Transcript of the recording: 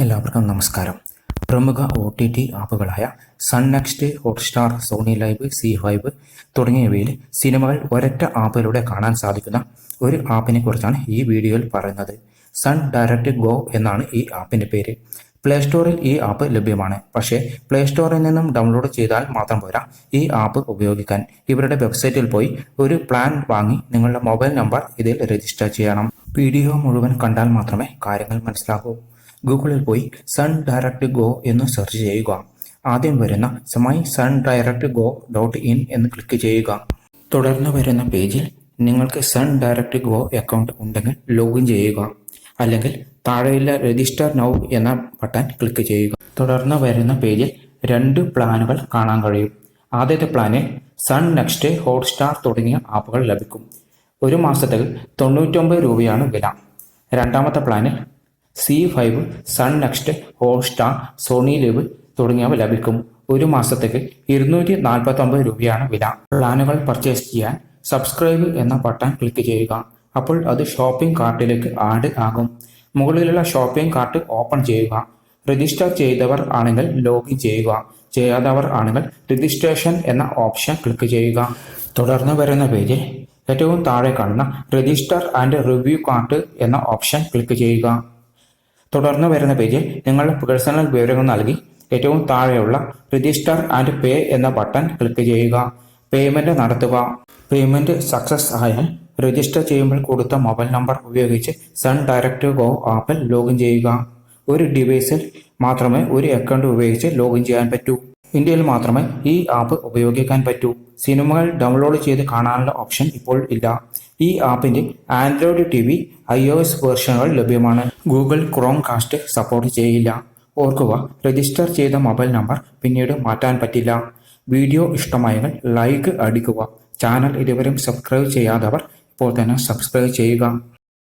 എല്ലാവർക്കും നമസ്കാരം. പ്രമുഖ OTT ആപ്പുകളായ Sun NXT, Hotstar, Sony LIV, Zee5 തുടങ്ങിയവയിൽ സിനിമകൾ ഒരൊറ്റ ആപ്പിലൂടെ കാണാൻ സാധിക്കുന്ന ഒരു ആപ്പിനെ കുറിച്ചാണ് ഈ വീഡിയോയിൽ പറയുന്നത്. സൺ ഡയറക്റ്റ് ഗോ എന്നാണ് ഈ ആപ്പിൻ്റെ പേര്. പ്ലേ സ്റ്റോറിൽ ഈ ആപ്പ് ലഭ്യമാണ്. പക്ഷേ പ്ലേ സ്റ്റോറിൽ നിന്നും ഡൗൺലോഡ് ചെയ്താൽ മാത്രം പോരാ ഈ ആപ്പ് ഉപയോഗിക്കാൻ. ഇവരുടെ വെബ്സൈറ്റിൽ പോയി ഒരു പ്ലാൻ വാങ്ങി നിങ്ങളുടെ മൊബൈൽ നമ്പർ ഇതിൽ രജിസ്റ്റർ ചെയ്യണം. വീഡിയോ മുഴുവൻ കണ്ടാൽ മാത്രമേ കാര്യങ്ങൾ മനസ്സിലാകൂ. ഗൂഗിളിൽ പോയി സൺ ഡയറക്റ്റ് ഗോ എന്ന് സെർച്ച് ചെയ്യുക. ആദ്യം വരുന്ന my son direct go .in എന്ന് ക്ലിക്ക് ചെയ്യുക. തുടർന്ന് വരുന്ന പേജിൽ നിങ്ങൾക്ക് സൺ ഡയറക്റ്റ് ഗോ അക്കൗണ്ട് ഉണ്ടെങ്കിൽ ലോഗിൻ ചെയ്യുക. അല്ലെങ്കിൽ താഴെയുള്ള രജിസ്റ്റർ നൗ എന്ന ബട്ടൺ ക്ലിക്ക് ചെയ്യുക. തുടർന്ന് വരുന്ന പേജിൽ 2 പ്ലാനുകൾ കാണാൻ കഴിയും. ആദ്യത്തെ പ്ലാനിൽ സൺ നെക്സ്റ്റ്, ഹോട്ട്സ്റ്റാർ തുടങ്ങിയ ആപ്പുകൾ ലഭിക്കും. ഒരു മാസത്തേക്ക് 99 രൂപയാണ് വില. രണ്ടാമത്തെ പ്ലാനിൽ Zee5, Sun NXT, Hotstar, Sony LIV തുടങ്ങിയവ ലഭിക്കും. ഒരു മാസത്തേക്ക് 249 രൂപയാണ് വില. പ്ലാനുകൾ പർച്ചേസ് ചെയ്യാൻ സബ്സ്ക്രൈബ് എന്ന ബട്ടൺ ക്ലിക്ക് ചെയ്യുക. അപ്പോൾ അത് ഷോപ്പിംഗ് കാർട്ടിലേക്ക് ആഡ് ആകും. മുകളിലുള്ള ഷോപ്പിംഗ് കാർട്ട് ഓപ്പൺ ചെയ്യുക. രജിസ്റ്റർ ചെയ്തവർ ആണെങ്കിൽ ലോഗിൻ ചെയ്യുക. ചെയ്യാത്തവർ ആണെങ്കിൽ രജിസ്ട്രേഷൻ എന്ന ഓപ്ഷൻ ക്ലിക്ക് ചെയ്യുക. തുടർന്ന് വരുന്ന പേജിൽ ഏറ്റവും താഴെ കാണുന്ന രജിസ്റ്റർ ആൻഡ് റിവ്യൂ കാർട്ട് എന്ന ഓപ്ഷൻ ക്ലിക്ക് ചെയ്യുക. തുടർന്ന് വരുന്ന പേജിൽ നിങ്ങളുടെ പേഴ്സണൽ വിവരങ്ങൾ നൽകി ഏറ്റവും താഴെയുള്ള രജിസ്റ്റർ ആൻഡ് പേ എന്ന ബട്ടൺ ക്ലിക്ക് ചെയ്യുക. പേയ്മെന്റ് നടത്തുക. പേയ്മെന്റ് സക്സസ് ആയാൽ രജിസ്റ്റർ ചെയ്യുമ്പോൾ കൊടുത്ത മൊബൈൽ നമ്പർ ഉപയോഗിച്ച് സൺ ഡയറക്റ്റ് ഗോ ആപ്പിൽ ലോഗിൻ ചെയ്യുക. ഒരു ഡിവൈസിൽ മാത്രമേ ഒരു അക്കൗണ്ട് ഉപയോഗിച്ച് ലോഗിൻ ചെയ്യാൻ പറ്റൂ. ഇന്ത്യയിൽ മാത്രമേ ഈ ആപ്പ് ഉപയോഗിക്കാൻ പറ്റൂ. സിനിമകൾ ഡൗൺലോഡ് ചെയ്ത് കാണാനുള്ള ഓപ്ഷൻ ഇപ്പോൾ ഇല്ല. ഈ ആപ്പിന്റെ ആൻഡ്രോയിഡ് TV, iOS വേർഷനുകൾ ലഭ്യമാണ്. ഗൂഗിൾ ക്രോംകാസ്റ്റ് സപ്പോർട്ട് ചെയ്യില്ല. ഓർക്കുക, രജിസ്റ്റർ ചെയ്ത മൊബൈൽ നമ്പർ പിന്നീട് മാറ്റാൻ പറ്റില്ല. വീഡിയോ ഇഷ്ടമായെങ്കിൽ ലൈക്ക് അടിക്കുക. ചാനൽ ഇതുവരെയും സബ്സ്ക്രൈബ് ചെയ്യാത്തവർ ഇപ്പോൾ തന്നെ സബ്സ്ക്രൈബ് ചെയ്യുക.